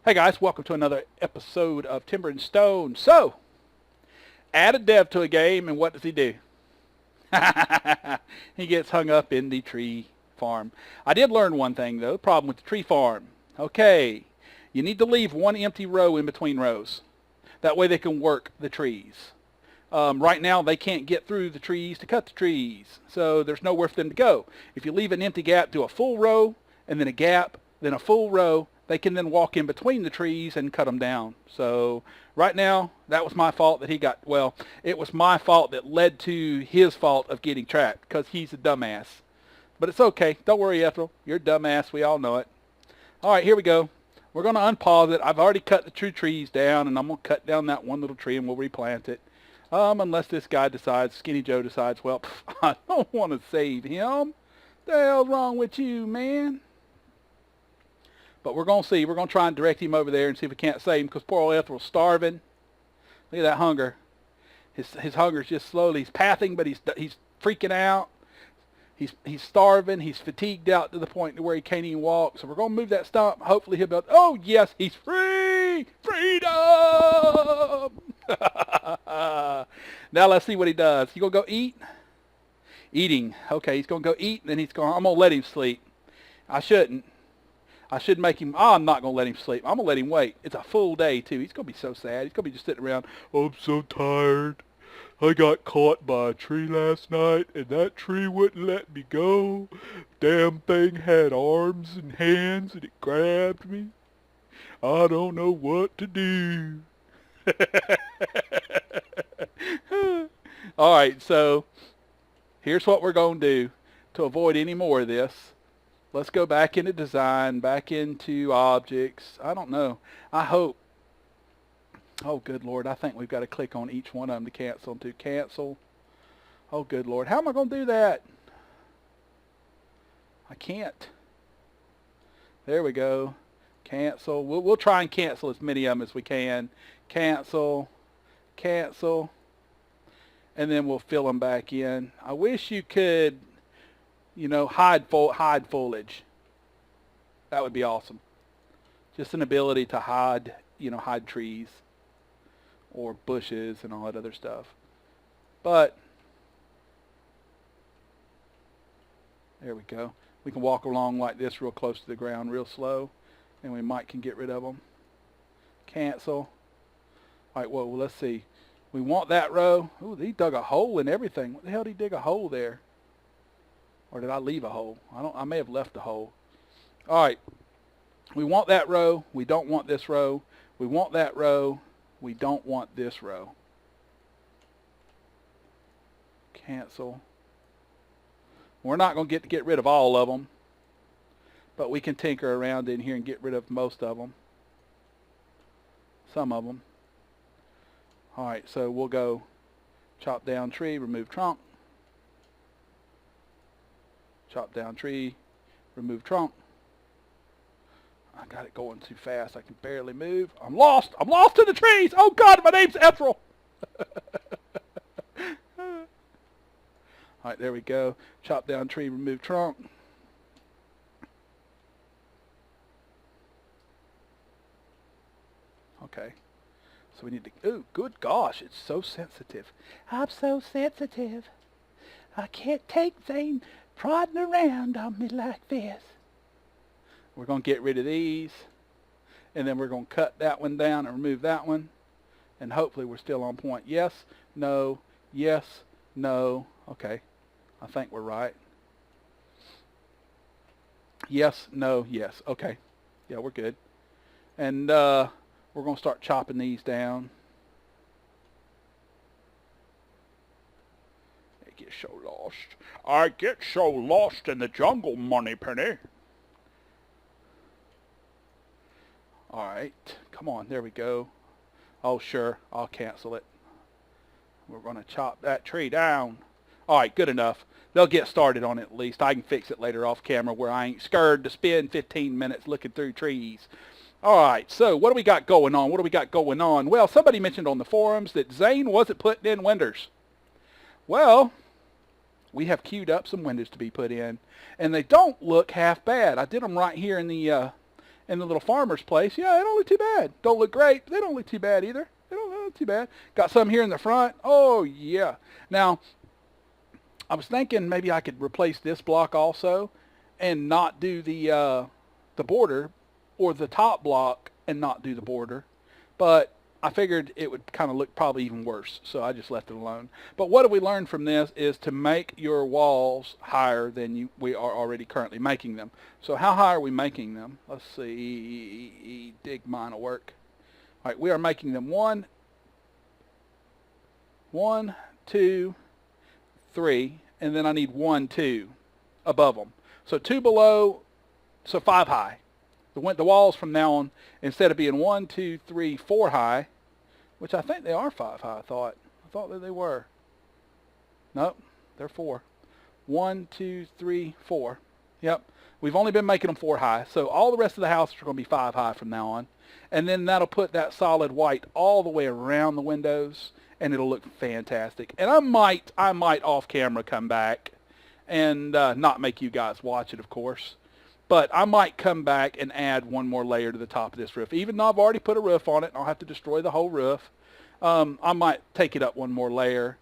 Hey guys, welcome to another episode of Timber and Stone. So, add a dev to a game, and what does he do? He gets hung up in the tree farm. I did learn one thing though, the problem with the tree farm. Okay, you need to leave one empty row in between rows. That way they can work the trees. Right now they can't get through the trees to cut the trees, so there's nowhere for them to go. If you leave an empty gap, do a full row, and then a gap, then a full row, they can then walk in between the trees and cut them down. So right now, that was my fault that he got, well, it was my fault that led to his fault of getting trapped, because he's a dumbass. But it's okay. Don't worry, Ethrel. You're a dumbass. We all know it. All right, here we go. We're going to unpause it. I've already cut the two trees down, and I'm going to cut down that one little tree, and we'll replant it. Unless this guy decides, Skinny Joe decides, well, I don't want to save him. The hell's wrong with you, man? But we're going to see. We're going to try and direct him over there and see if we can't save him, because poor old Ethrel's starving. Look at that hunger. His hunger's just slowly. He's pathing, but he's freaking out. He's starving. He's fatigued out to the point where he can't even walk. So we're going to move that stump. Hopefully he'll be able to, oh, yes, he's free! Freedom! Now let's see what he does. He going to go eat? Eating. Okay, he's going to go eat, and then I'm going to let him sleep. I shouldn't. I should make him, I'm not going to let him sleep. I'm going to let him wait. It's a full day, too. He's going to be so sad. He's going to be just sitting around, I'm so tired. I got caught by a tree last night, and that tree wouldn't let me go. Damn thing had arms and hands, and it grabbed me. I don't know what to do. All right, so here's what we're going to do to avoid any more of this. Let's go back into design, back into objects. I don't know. I hope. Oh, good Lord. I think we've got to click on each one of them to cancel them. To cancel. Oh, good Lord. How am I going to do that? I can't. There we go. Cancel. We'll try and cancel as many of them as we can. Cancel. Cancel. And then we'll fill them back in. I wish you could, you know, hide foliage. That would be awesome. Just an ability to hide, you know, hide trees or bushes and all that other stuff. But there we go. We can walk along like this real close to the ground real slow, and we might can get rid of them. Cancel. All right, well, let's see. We want that row. Ooh, he dug a hole in everything. What the hell did he dig a hole there? Or did I leave a hole? I may have left a hole. All right. We want that row. We don't want this row. We want that row. We don't want this row. Cancel. We're not going to get rid of all of them, but we can tinker around in here and get rid of most of them. Some of them. All right, so we'll go chop down tree, remove trunk. Chop down tree, remove trunk. I got it going too fast. I can barely move. I'm lost. I'm lost in the trees. Oh God, my name's Ethrel. All right, there we go. Chop down tree, remove trunk. Okay. So we need to, oh, good gosh, it's so sensitive. I'm so sensitive. I can't take Zane prodding around on me like this. We're going to get rid of these, and then we're going to cut that one down and remove that one, and hopefully we're still on point. Yes, no, yes, no. Okay, I think we're right. Yes, no, yes. Okay, yeah, we're good. And we're going to start chopping these down. I get so lost. I get so lost in the jungle, Moneypenny. All right, come on, there we go. Oh, sure, I'll cancel it. We're going to chop that tree down. All right, good enough. They'll get started on it at least. I can fix it later off camera where I ain't scared to spend 15 minutes looking through trees. All right, so what do we got going on? What do we got going on? Well, somebody mentioned on the forums that Zane wasn't putting in windows. Well, we have queued up some windows to be put in, and they don't look half bad. I did them right here in the in the little farmer's place, yeah, they don't look too bad. Don't look great, but they don't look too bad either. They don't look too bad. Got some here in the front. Oh, yeah. Now, I was thinking maybe I could replace this block also and not do the border, or the top block and not do the border. But I figured it would kind of look probably even worse, so I just left it alone. But what have we learned from this is to make your walls higher than we are already currently making them. So how high are we making them? Let's see. Dig mine will work. All right, we are making them 1, 2, 3, and then I need 1, 2 above them. So 2 below, so 5 high. The walls from now on, instead of being 1, 2, 3, 4 high, which I think they are 5 high, I thought that they were. Nope, they're 4. 1, 2, 3, 4. Yep, we've only been making them 4 high, so all the rest of the house are going to be 5 high from now on. And then that'll put that solid white all the way around the windows, and it'll look fantastic. And I might off camera come back and not make you guys watch it, of course. But I might come back and add one more layer to the top of this roof. Even though I've already put a roof on it, and I'll have to destroy the whole roof, I might take it up one more layer.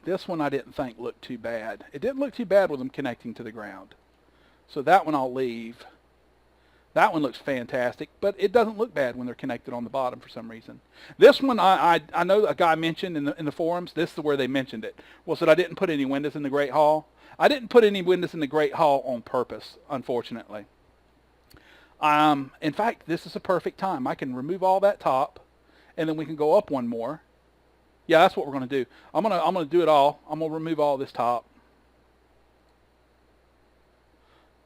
This one I didn't think looked too bad. It didn't look too bad with them connecting to the ground. So that one I'll leave. That one looks fantastic, but it doesn't look bad when they're connected on the bottom for some reason. This one, I know a guy mentioned in the forums, this is where they mentioned it, was that I didn't put any windows in the Great Hall. I didn't put any windows in the Great Hall on purpose, unfortunately. In fact, this is a perfect time. I can remove all that top, and then we can go up one more. Yeah, that's what we're going to do. I'm gonna do it all. I'm going to remove all this top.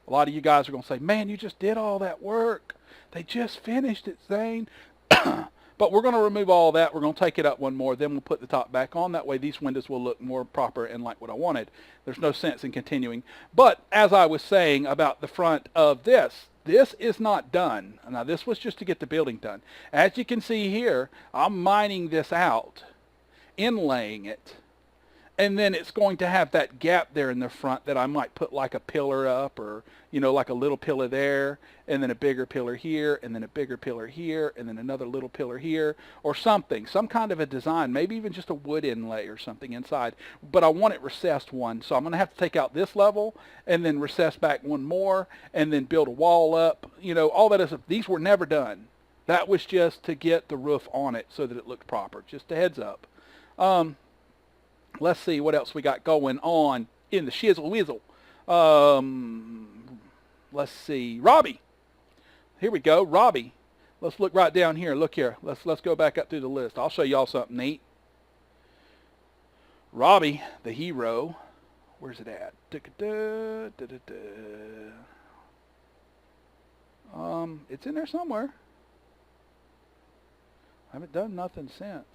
A lot of you guys are going to say, man, you just did all that work. They just finished it, Zane. But we're going to remove all that. We're going to take it up one more. Then we'll put the top back on. That way these windows will look more proper and like what I wanted. There's no sense in continuing. But as I was saying about the front of this is not done. Now, this was just to get the building done. As you can see here, I'm mining this out, inlaying it. And then it's going to have that gap there in the front that I might put like a pillar up, or, you know, like a little pillar there, and then a bigger pillar here, and then a bigger pillar here, and then another little pillar here, or something, some kind of a design, maybe even just a wood inlay or something inside. But I want it recessed one, so I'm going to have to take out this level and then recess back one more and then build a wall up. You know, all that is, these were never done. That was just to get the roof on it so that it looked proper. Just a heads up. Let's see what else we got going on in the shizzle whizzle. Let's see. Robbie. Here we go. Robbie. Let's look right down here. Look here. Let's go back up through the list. I'll show y'all something neat. Robbie, the hero. Where's it at? It's in there somewhere. I haven't done nothing since.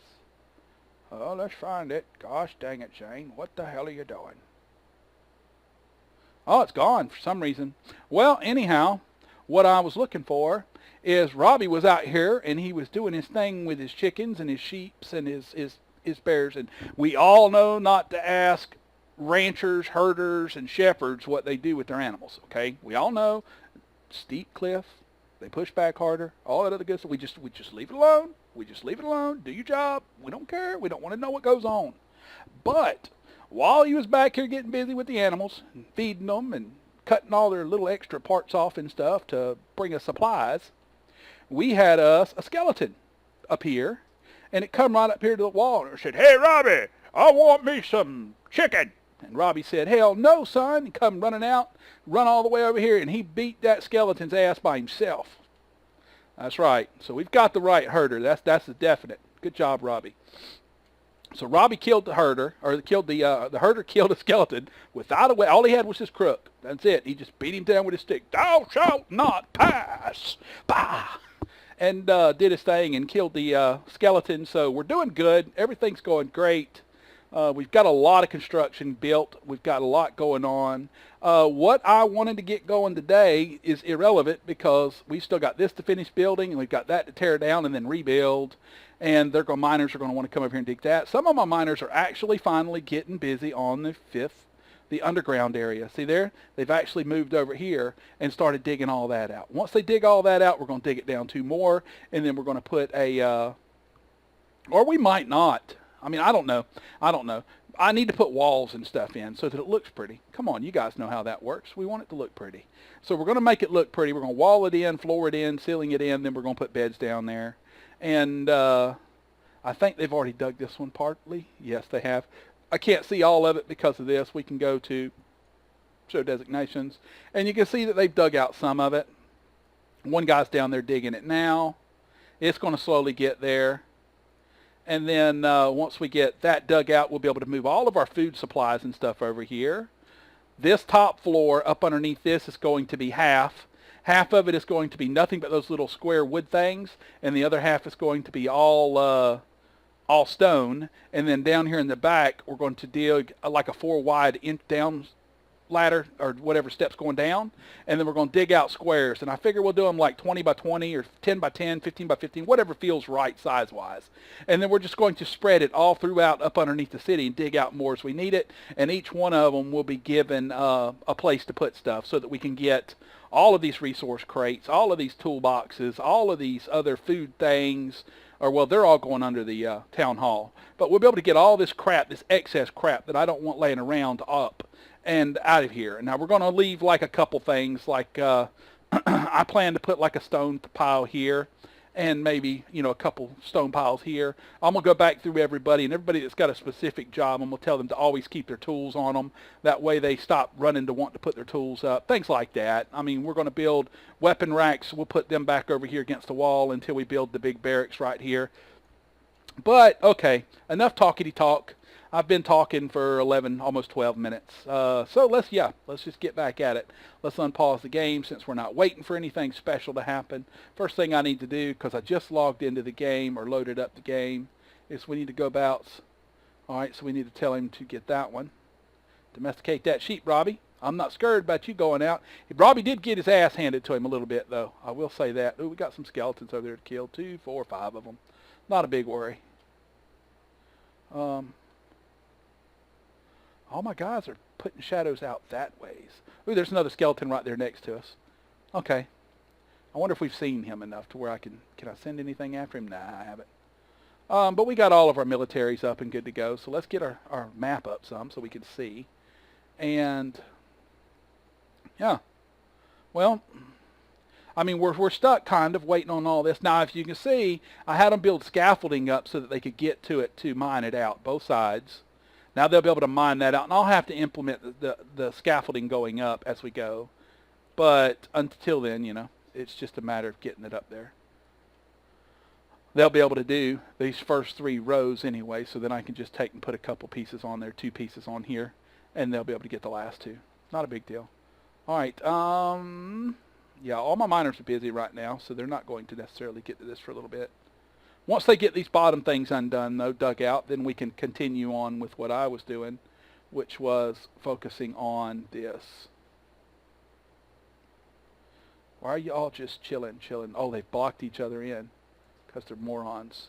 Oh, let's find it. Gosh dang it, Shane. What the hell are you doing? Oh, it's gone for some reason. Well, anyhow, what I was looking for is Robbie was out here, and he was doing his thing with his chickens and his sheeps and his bears. And we all know not to ask ranchers, herders, and shepherds what they do with their animals, okay? We all know. Steep cliff. They push back harder. All that other good stuff. We just leave it alone. We just leave it alone. Do your job. We don't care. We don't want to know what goes on. But while he was back here getting busy with the animals and feeding them and cutting all their little extra parts off and stuff to bring us supplies, we had us a skeleton up here, and it come right up here to the wall and said, "Hey, Robbie, I want me some chicken." And Robbie said, "Hell no, son." He come running out, run all the way over here, and he beat that skeleton's ass by himself. That's right. So we've got the right herder. That's the definite. Good job, Robbie. So Robbie killed the herder, or killed the herder killed a skeleton without a way. All he had was his crook. That's it. He just beat him down with his stick. "Thou shalt not pass." Bah! And did his thing and killed the skeleton. So we're doing good. Everything's going great. We've got a lot of construction built. We've got a lot going on. What I wanted to get going today is irrelevant because we've still got this to finish building, and we've got that to tear down and then rebuild. And miners are going to want to come over here and dig that. Some of my miners are actually finally getting busy on the the underground area. See there? They've actually moved over here and started digging all that out. Once they dig all that out, we're going to dig it down 2 more, and then we're going to put a, or we might not. I mean, I don't know. I don't know. I need to put walls and stuff in so that it looks pretty. Come on, you guys know how that works. We want it to look pretty. So we're going to make it look pretty. We're going to wall it in, floor it in, ceiling it in, then we're going to put beds down there. And I think they've already dug this one partly. Yes, they have. I can't see all of it because of this. We can go to show designations, and you can see that they've dug out some of it. One guy's down there digging it now. It's going to slowly get there. And then once we get that dug out, we'll be able to move all of our food supplies and stuff over here. This top floor up underneath this is going to be half. Half of it is going to be nothing but those little square wood things, and the other half is going to be all stone. And then down here in the back, we're going to dig like a 4 wide inch down ladder or whatever steps going down, and then we're going to dig out squares, and I figure we'll do them like 20 by 20 or 10 by 10, 15 by 15, whatever feels right size wise. And then we're just going to spread it all throughout up underneath the city and dig out more as we need it, and each one of them will be given a place to put stuff so that we can get all of these resource crates, all of these toolboxes, all of these other food things, or well, they're all going under the town hall, but we'll be able to get all this crap, this excess crap that I don't want laying around up and out of here. Now we're going to leave like a couple things, like I plan to put like a stone pile here, and maybe, you know, a couple stone piles here. I'm going to go back through everybody, and everybody that's got a specific job, I'm going to tell them to always keep their tools on them. That way they stop running to want to put their tools up, things like that. I mean, we're going to build weapon racks. We'll put them back over here against the wall until we build the big barracks right here. But, okay, enough talkity-talk. I've been talking for 11, almost 12 minutes. So let's just get back at it. Let's unpause the game since we're not waiting for anything special to happen. First thing I need to do, because I just logged into the game or loaded up the game, is we need to go about. All right, so we need to tell him to get that one. Domesticate that sheep, Robbie. I'm not scared about you going out. Robbie did get his ass handed to him a little bit, though. I will say that. Ooh, we got some skeletons over there to kill. 2, 4, 5 of them. Not a big worry. All my guys are putting shadows out that ways. Ooh, there's another skeleton right there next to us. Okay. I wonder if we've seen him enough to where I can I send anything after him? Nah, I haven't. But we got all of our militaries up and good to go. So let's get our map up some so we can see. And, yeah. Well, I mean, we're stuck kind of waiting on all this. Now, if you can see, I had them build scaffolding up so that they could get to it to mine it out, both sides. Now they'll be able to mine that out, and I'll have to implement the scaffolding going up as we go. But until then, you know, it's just a matter of getting it up there. They'll be able to do these first 3 rows anyway, so then I can just take and put a couple pieces on there, 2 pieces on here, and they'll be able to get the last 2. Not a big deal. All right, yeah, all my miners are busy right now, so they're not going to necessarily get to this for a little bit. Once they get these bottom things undone, though, dug out, then we can continue on with what I was doing, which was focusing on this. Why are you all just chilling? Oh, they've blocked each other in because they're morons.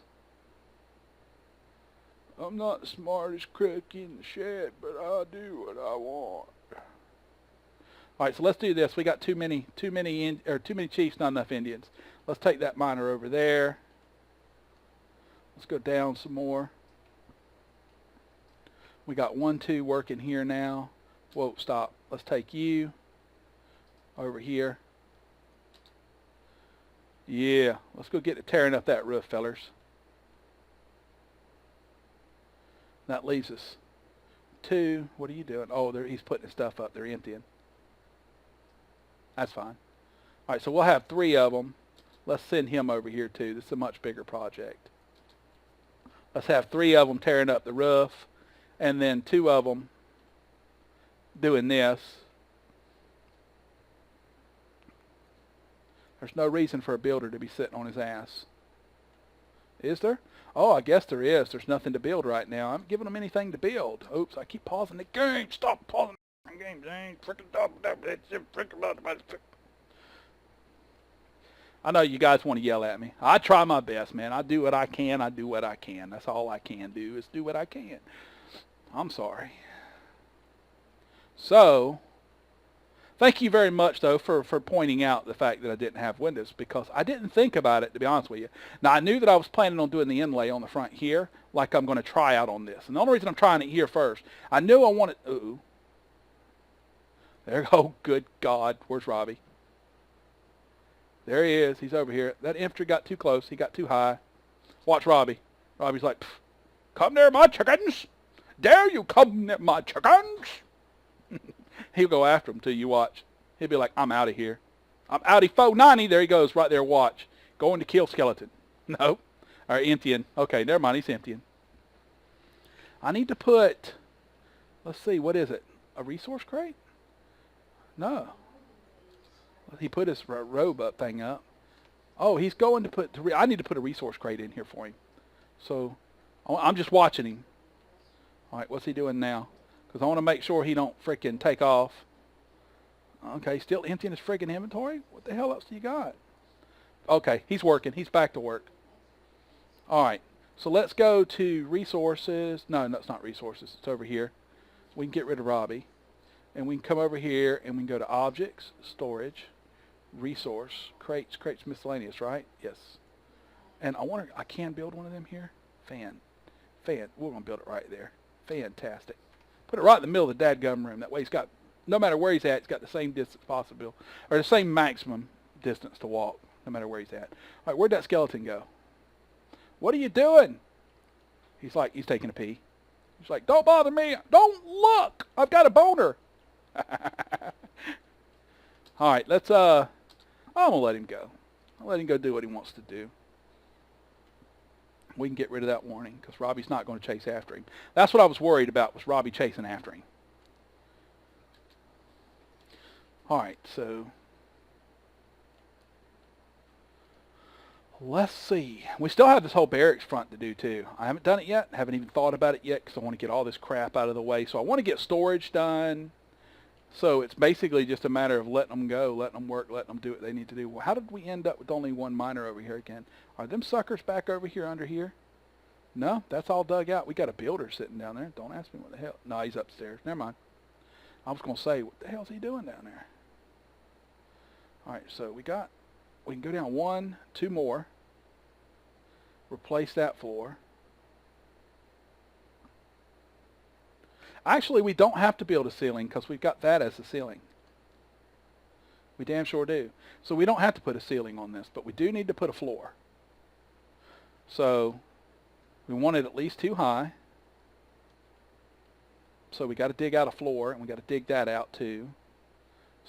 I'm not the smartest crook in the shed, but I'll do what I want. All right, so let's do this. We got too many chiefs, not enough Indians. Let's take that miner over there. Let's go down some more. We got 1, 2 working here now. Whoa, stop. Let's take you over here. Yeah, let's go get to tearing up that roof, fellers. That leaves us 2. What are you doing? Oh, he's putting his stuff up. They're emptying. That's fine. All right, so we'll have 3 of them. Let's send him over here, too. This is a much bigger project. Let's have 3 of them tearing up the roof, and then 2 of them doing this. There's no reason for a builder to be sitting on his ass. Is there? Oh, I guess there is. There's nothing to build right now. I'm giving them anything to build. Oops, I keep pausing the game. Stop pausing the game, dang. I know you guys want to yell at me. I try my best, man. I do what I can. I do what I can. That's all I can do is do what I can. I'm sorry. So, thank you very much, though, for pointing out the fact that I didn't have windows, because I didn't think about it, to be honest with you. Now, I knew that I was planning on doing the inlay on the front here, like I'm going to try out on this. And the only reason I'm trying it here first, I knew I wanted... Ooh. There you go. Good God. Where's Robbie? There he is. He's over here. That infantry got too close. He got too high. Watch Robbie. Robbie's like, come near my chickens. Dare you come near my chickens? He'll go after him till you watch. He'll be like, I'm out of here. I'm outie foe 90. There he goes right there. Watch. Going to kill skeleton. No. Or emptying. Okay, never mind. He's emptying. I need to put, let's see, what is it? A resource crate? No. He put his robe up thing up. Oh, he's going to put, I need to put a resource crate in here for him. So, I'm just watching him. All right, what's he doing now? Because I want to make sure he don't freaking take off. Okay, still emptying his freaking inventory? What the hell else do you got? Okay, he's working. He's back to work. All right, so let's go to resources. No, that's not resources. It's over here. We can get rid of Robbie. And we can come over here and we can go to objects, storage, resource, crates miscellaneous, right? Yes. And I wonder, I can build one of them here? Fan. We're going to build it right there. Fantastic. Put it right in the middle of the dadgum room. That way he's got, no matter where he's at, he's got the same distance possible, or the same maximum distance to walk, no matter where he's at. All right, where'd that skeleton go? What are you doing? He's like, he's taking a pee. He's like, don't bother me. Don't look. I've got a boner. All right, let's, I'm going to let him go. I'll let him go do what he wants to do. We can get rid of that warning because Robbie's not going to chase after him. That's what I was worried about, was Robbie chasing after him. All right, so let's see. We still have this whole barracks front to do too. I haven't done it yet. Haven't even thought about it yet because I want to get all this crap out of the way. So I want to get storage done. So it's basically just a matter of letting them go, letting them work, letting them do what they need to do. Well, how did we end up with only one miner over here again? Are them suckers back over here under here? No, that's all dug out. We got a builder sitting down there. Don't ask me what the hell. No, he's upstairs. Never mind. I was going to say, what the hell's he doing down there? All right, so we can go down 1, 2 more. Replace that floor. Actually, we don't have to build a ceiling because we've got that as a ceiling. We damn sure do. So we don't have to put a ceiling on this, but we do need to put a floor. So we want it at least 2 high. So we got to dig out a floor, and we got to dig that out too.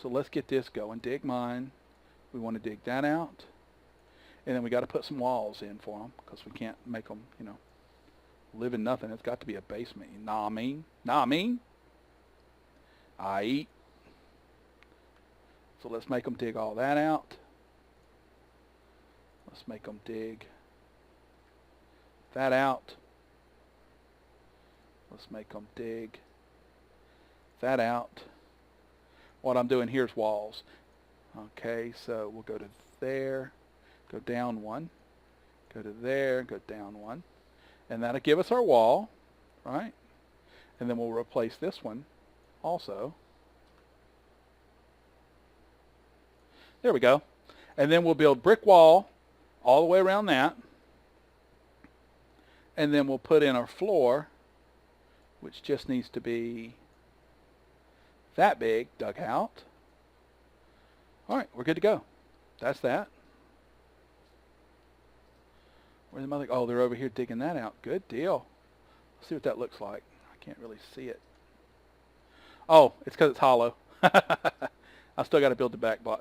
So let's get this going. Dig mine. We want to dig that out. And then we got to put some walls in for them because we can't make them, you know, live in nothing. It's got to be a basement. Nah, I mean. I eat. So let's make them dig all that out. Let's make them dig that out. Let's make them dig that out. What I'm doing here is walls. Okay, so we'll go to there, go down 1, go to there, go down 1. And that'll give us our wall, right? And then we'll replace this one also. There we go. And then we'll build brick wall all the way around that. And then we'll put in our floor, which just needs to be that big, dug out. All right, we're good to go. That's that. Where's the mother? Oh, they're over here digging that out. Good deal. Let's see what that looks like. I can't really see it. Oh, it's because it's hollow. I still got to build the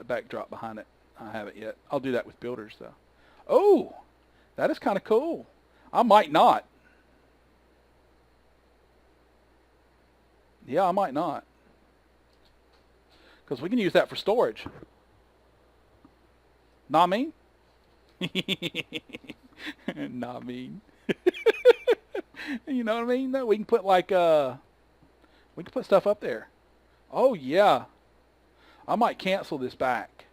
backdrop behind it. I haven't yet. I'll do that with builders, though. Oh, that is kind of cool. I might not. Yeah, I might not. Because we can use that for storage. Not mean? Not mean. You know what I mean? No, we can put like we can put stuff up there. Oh yeah. I might cancel this back.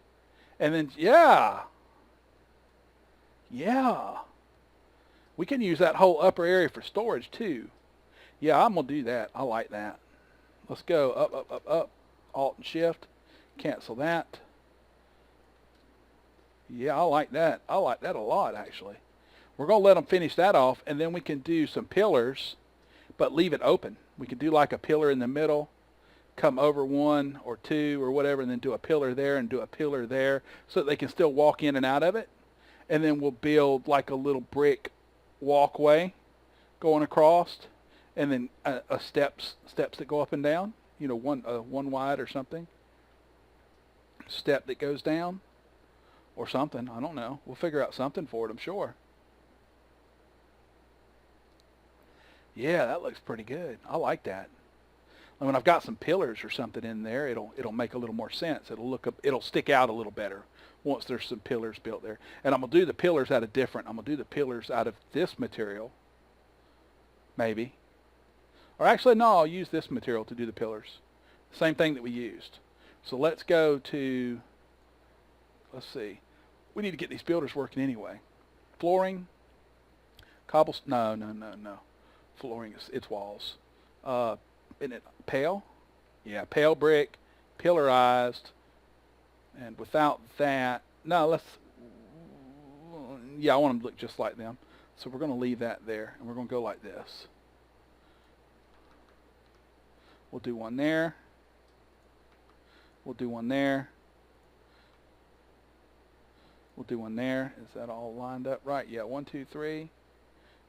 And then yeah. We can use that whole upper area for storage too. Yeah, I'm gonna do that. I like that. Let's go up, up, up, up. Alt and Shift. Cancel that. Yeah, I like that. I like that a lot, actually. We're going to let them finish that off, and then we can do some pillars, but leave it open. We could do like a pillar in the middle, come over one or two or whatever, and then do a pillar there and do a pillar there so that they can still walk in and out of it. And then we'll build like a little brick walkway going across, and then steps that go up and down. You know, one wide or something. Step that goes down or something. I don't know. We'll figure out something for it, I'm sure. Yeah, that looks pretty good. I like that. And when I've got some pillars or something in there, it'll make a little more sense. It'll stick out a little better once there's some pillars built there. And I'm gonna do the pillars out of this material, maybe. Or actually, no, I'll use this material to do the pillars. Same thing that we used. So let's go to, let's see. We need to get these builders working anyway. Flooring, cobblestone, no. Flooring, it's walls. Isn't it pale? Yeah, pale brick, pillarized. And without that, no, yeah, I want them to look just like them. So we're going to leave that there, and we're going to go like this. We'll do one there. We'll do one there. We'll do one there. Is that all lined up right? Yeah, 1, 2, 3.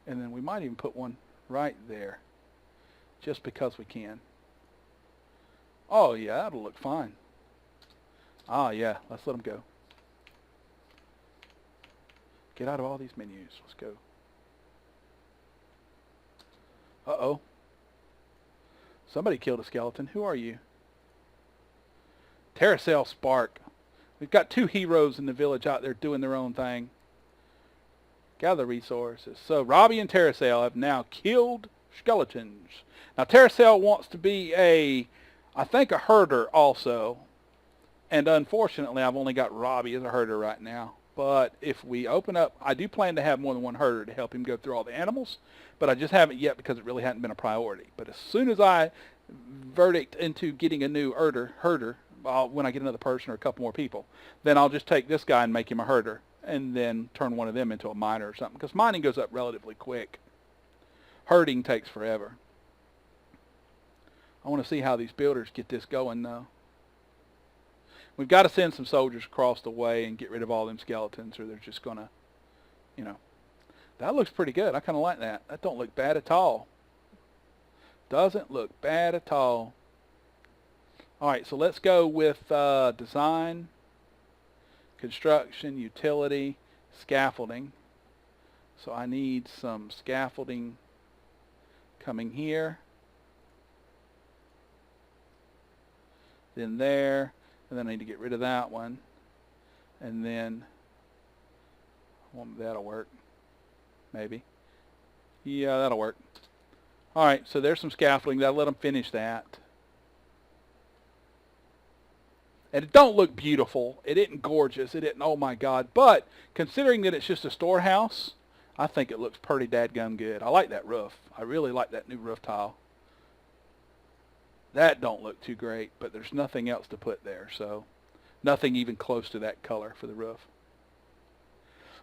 And then we might even put one right there, just because we can. Oh, yeah, that'll look fine. Ah, yeah, let's let them go. Get out of all these menus. Let's go. Uh-oh. Somebody killed a skeleton. Who are you? Terracell Spark. We've got 2 heroes in the village out there doing their own thing. Gather resources. So Robbie and Terracell have now killed skeletons. Now Terracell wants to be I think a herder also. And unfortunately, I've only got Robbie as a herder right now. But if we open up, I do plan to have more than one herder to help him go through all the animals. But I just haven't yet because it really hadn't been a priority. But as soon as I verdict into getting a new herder, when I get another person or a couple more people, then I'll just take this guy and make him a herder. And then turn one of them into a miner or something. Because mining goes up relatively quick. Herding takes forever. I want to see how these builders get this going though. We've got to send some soldiers across the way and get rid of all them skeletons, or they're just going to, you know. That looks pretty good. I kind of like that. That don't look bad at all. Doesn't look bad at all. All right, so let's go with design, construction, utility, scaffolding. So I need some scaffolding coming here. Then there. And then I need to get rid of that one. And then, that'll work. Maybe. Yeah, that'll work. All right, so there's some scaffolding. That'll let them finish that. And it don't look beautiful. It isn't gorgeous. It isn't, oh my God. But considering that it's just a storehouse, I think it looks pretty dadgum good. I like that roof. I really like that new roof tile. That don't look too great, but there's nothing else to put there, so nothing even close to that color for the roof.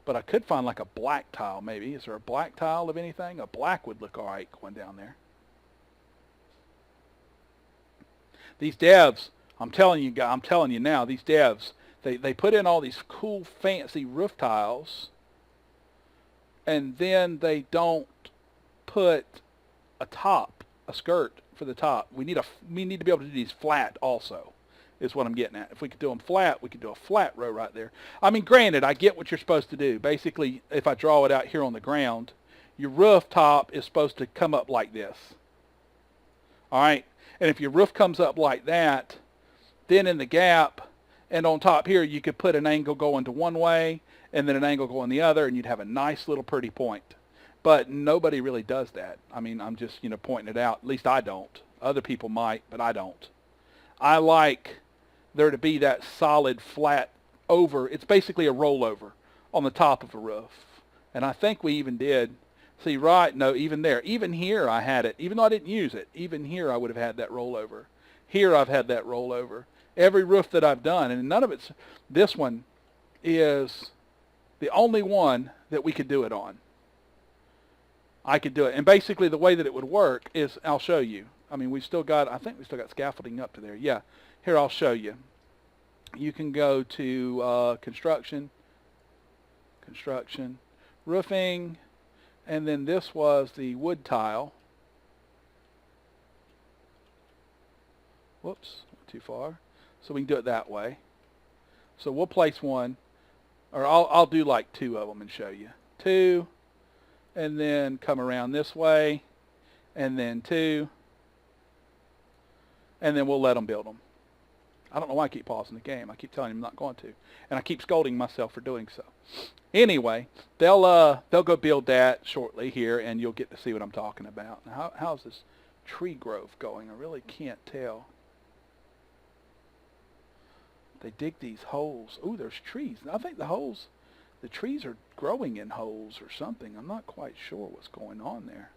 But I could find like a black tile maybe. Is there a black tile of anything? A black would look all right going down there. These devs, I'm telling you now, these devs, they put in all these cool fancy roof tiles, and then they don't put a skirt for the top. We need to be able to do these flat also, is what I'm getting at. If we could do them flat, we could do a flat row right there. I mean, granted, I get what you're supposed to do. Basically, if I draw it out here on the ground, your roof top is supposed to come up like this. All right? And if your roof comes up like that, then in the gap and on top here, you could put an angle going to one way and then an angle going the other, and you'd have a nice little pretty point. But nobody really does that. I mean, I'm just, pointing it out. At least I don't. Other people might, but I don't. I like there to be that solid flat over. It's basically a rollover on the top of a roof. And I think we even did See, right, no, even there. Even here I had it. Even though I didn't use it, even here I would have had that rollover. Here I've had that rollover. Every roof that I've done, and none of it's, this one is the only one that we could do it on. I could do it. And basically the way that it would work is, I'll show you. I mean, we've still got, I think we still got scaffolding up to there. Yeah, here I'll show you. You can go to construction, roofing, and then this was the wood tile. Whoops, too far. So we can do it that way. So we'll place one, or I'll do like 2 of them and show you. 2, and then come around this way, and then 2, and then we'll let them build them. I don't know why I keep pausing the game. I keep telling him I'm not going to, and I keep scolding myself for doing so. Anyway, they'll go build that shortly here, and you'll get to see what I'm talking about. Now, how's this tree growth going? I really can't tell. They dig these holes. Ooh, there's trees. I think the trees are growing in holes or something. I'm not quite sure what's going on there.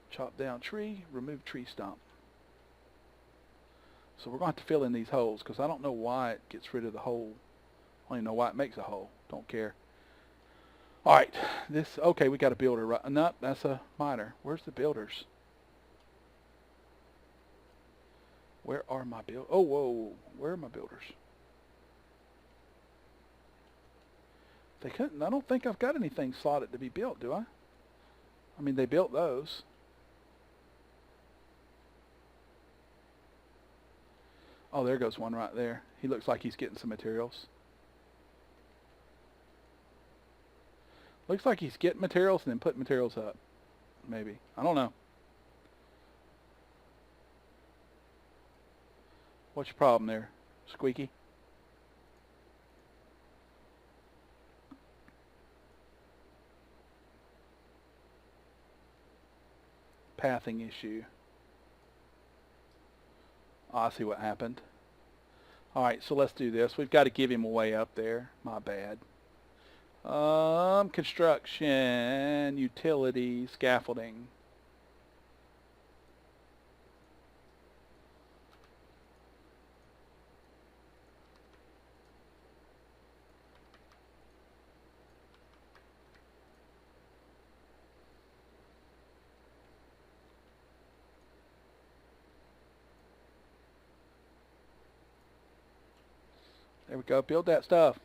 Chop down tree, remove tree stump. So we're going to have to fill in these holes because I don't know why it gets rid of the hole. I don't even know why it makes a hole. Don't care. All right, okay, we got a builder. Right? No, that's a miner. Where's the builders? Where are my builders? Oh, whoa, where are my builders? They couldn't. I don't think I've got anything slotted to be built, do I? I mean, they built those. Oh, there goes one right there. He looks like he's getting some materials. Looks like he's getting materials and then putting materials up. Maybe. I don't know. What's your problem there, Squeaky? Pathing issue. Oh, I see what happened. All right, so let's do this. We've got to give him a way up there. My bad. Construction, utility, scaffolding. There we go. Build that stuff.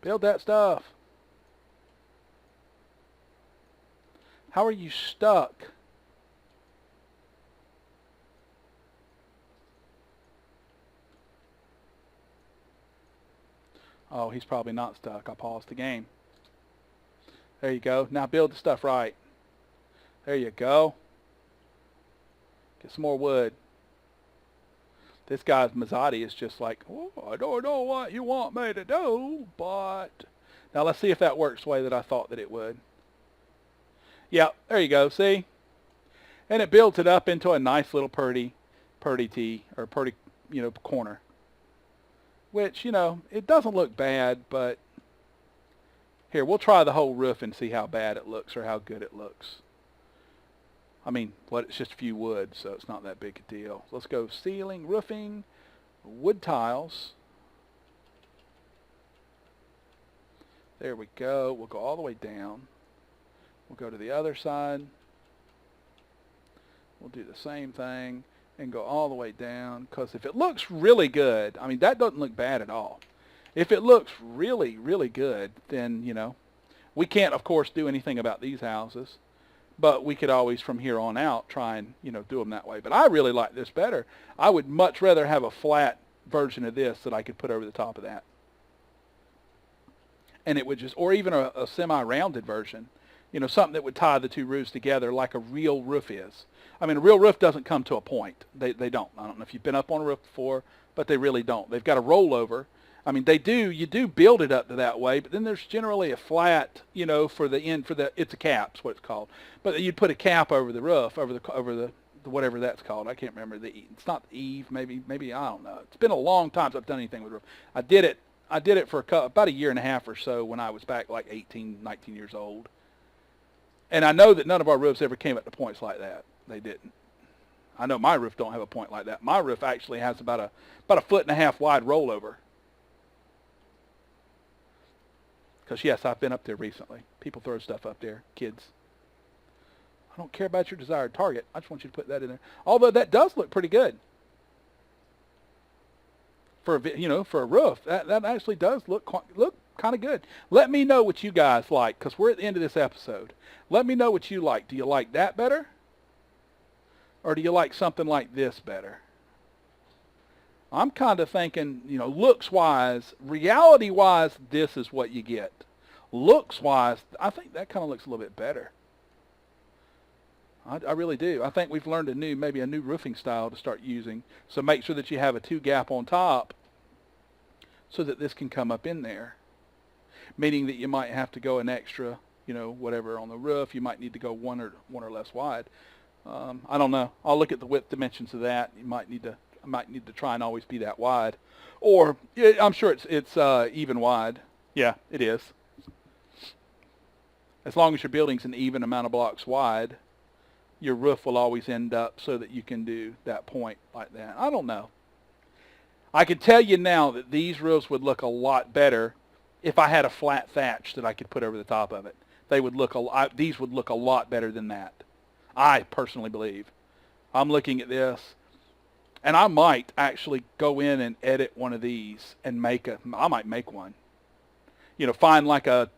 Build that stuff. How are you stuck? Oh, he's probably not stuck. I paused the game. There you go. Now build the stuff right. There you go. Get some more wood. This guy's Mazzotti is just like, oh, I don't know what you want me to do, but... Now let's see if that works the way that I thought that it would. Yep, there you go, see? And it builds it up into a nice little purdy tee, or purdy, corner. Which, it doesn't look bad, but... Here, we'll try the whole roof and see how bad it looks or how good it looks. I mean, it's just a few wood, so it's not that big a deal. Let's go ceiling, roofing, wood tiles. There we go. We'll go all the way down. We'll go to the other side. We'll do the same thing and go all the way down, because if it looks really good, I mean, that doesn't look bad at all. If it looks really, really good, then, we can't, of course, do anything about these houses. But we could always, from here on out, try and, do them that way. But I really like this better. I would much rather have a flat version of this that I could put over the top of that. And it would just, or even a semi-rounded version, something that would tie the two roofs together like a real roof is. I mean, a real roof doesn't come to a point. They don't. I don't know if you've been up on a roof before, but they really don't. They've got a rollover. I mean, you do build it up to that way, but then there's generally a flat, for it's a cap, is what it's called. But you'd put a cap over the roof, over the whatever that's called. I can't remember. It's not the eave, maybe, I don't know. It's been a long time since I've done anything with roof. I did it for about a year and a half or so when I was back like 18, 19 years old. And I know that none of our roofs ever came up to points like that. They didn't. I know my roof don't have a point like that. My roof actually has about a 1.5 foot wide rollover. Because yes, I've been up there recently. People throw stuff up there, kids. I don't care about your desired target. I just want you to put that in there. Although that does look pretty good. For a roof, that actually does look kind of good. Let me know what you guys like, because we're at the end of this episode. Let me know what you like. Do you like that better? Or do you like something like this better? I'm kind of thinking, looks-wise, reality-wise, this is what you get. Looks-wise, I think that kind of looks a little bit better. I really do. I think we've learned maybe a new roofing style to start using. So make sure that you have a 2-gap on top so that this can come up in there. Meaning that you might have to go an extra, whatever on the roof. You might need to go one or less wide. I don't know. I'll look at the width dimensions of that. I might need to try and always be that wide. Or I'm sure it's even wide. Yeah, it is. As long as your building's an even amount of blocks wide, your roof will always end up so that you can do that point like that. I don't know. I can tell you now that these roofs would look a lot better if I had a flat thatch that I could put over the top of it. These would look a lot better than that. I personally believe. I'm looking at this, and I might actually go in and edit one of these and I might make one. Find like a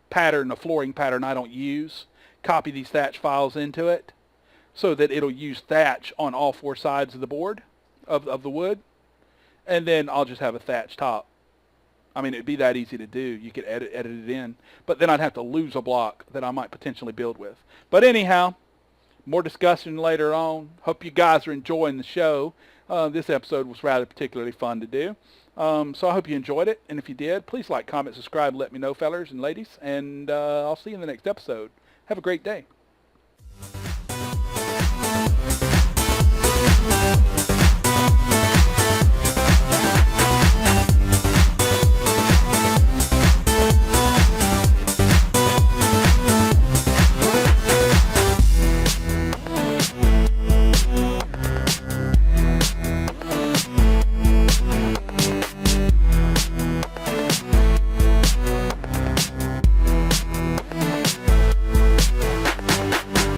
pattern, a flooring pattern I don't use, copy these thatch files into it, so that it'll use thatch on all 4 sides of the board, of the wood, and then I'll just have a thatch top. I mean, it'd be that easy to do. You could edit it in, but then I'd have to lose a block that I might potentially build with. But anyhow, more discussion later on. Hope you guys are enjoying the show. This episode was rather particularly fun to do. So I hope you enjoyed it, and if you did, please like, comment, subscribe, and let me know, fellers and ladies, and I'll see you in the next episode. Have a great day.